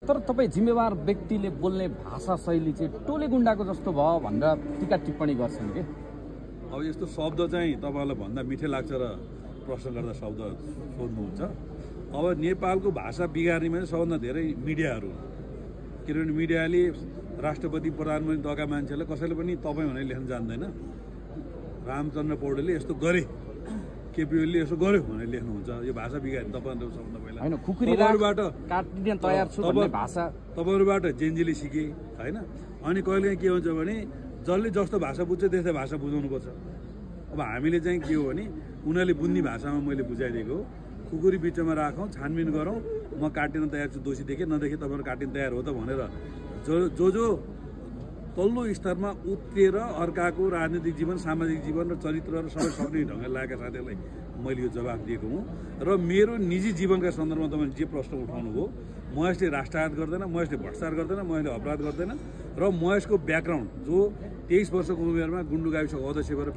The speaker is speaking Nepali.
तर तपाईँ जिम्मेवार व्यक्तिले बोल्ने भाषा शैली चाहिँ टोले गुण्डाको जस्तो भयो भनेर टीका टिप्पणी गर्छन् के? अब यस्तो शब्द चाहिँ तपाईँलाई भन्दा मिठै लाग्छ र प्रश्न गर्दा शब्द सोध्नुहुन्छ। अब नेपालको भाषा बिगार्नेमा चाहिँ सबभन्दा धेरै मिडियाहरू, किनभने मिडियाले राष्ट्रपति प्रधानमन्त्री तहका मान्छेलाई कसैले पनि तपाईँ भनेर लेख्न जान्दैन। रामचन्द्र पौडेलले यस्तो गरे, केपी ओलीले यसो गर्यो भनेर लेख्नुहुन्छ। यो भाषा बिगार्ने तपाईँहरू सबभन्दा पहिला हैन, खुकुरी राबाट काट्दिन तयार छु भन्ने भाषा तपाईँहरूबाट जेनजीले सिके हैन। अनि कहिले के हुन्छ भने जसले जस्तो भाषा बुझ्छ त्यस्तै भाषा बुझाउनुपर्छ। अब हामीले चाहिँ के हो भने उनीहरूले बुझ्ने भाषामा मैले बुझाइदिएको हो। खुकुरी बिचमा राखौँ, छानबिन गरौँ, म काटिन तयार छु, दोषी देखेँ नदेखेँ तपाईँहरू काटिन तयार हो त भनेर जो तल्लो स्तरमा उत्रिएर अर्काको राजनीतिक जीवन, सामाजिक जीवन र चरित्र र सबै सक्ने ढङ्गले लागेका साथीहरूलाई मैले यो जवाफ दिएको हुँ। र मेरो निजी जीवनका सन्दर्भमा तपाईँले जे प्रश्न उठाउनु हो, महेशले राष्ट्रघात गर्दैन, महेशले भ्रष्टाचार गर्दैन, महेशले अपराध गर्दैन। र महेशको ब्याकग्राउन्ड जो 23 वर्षको उमेरमा गुन्डु गाविसको अध्यक्ष भएर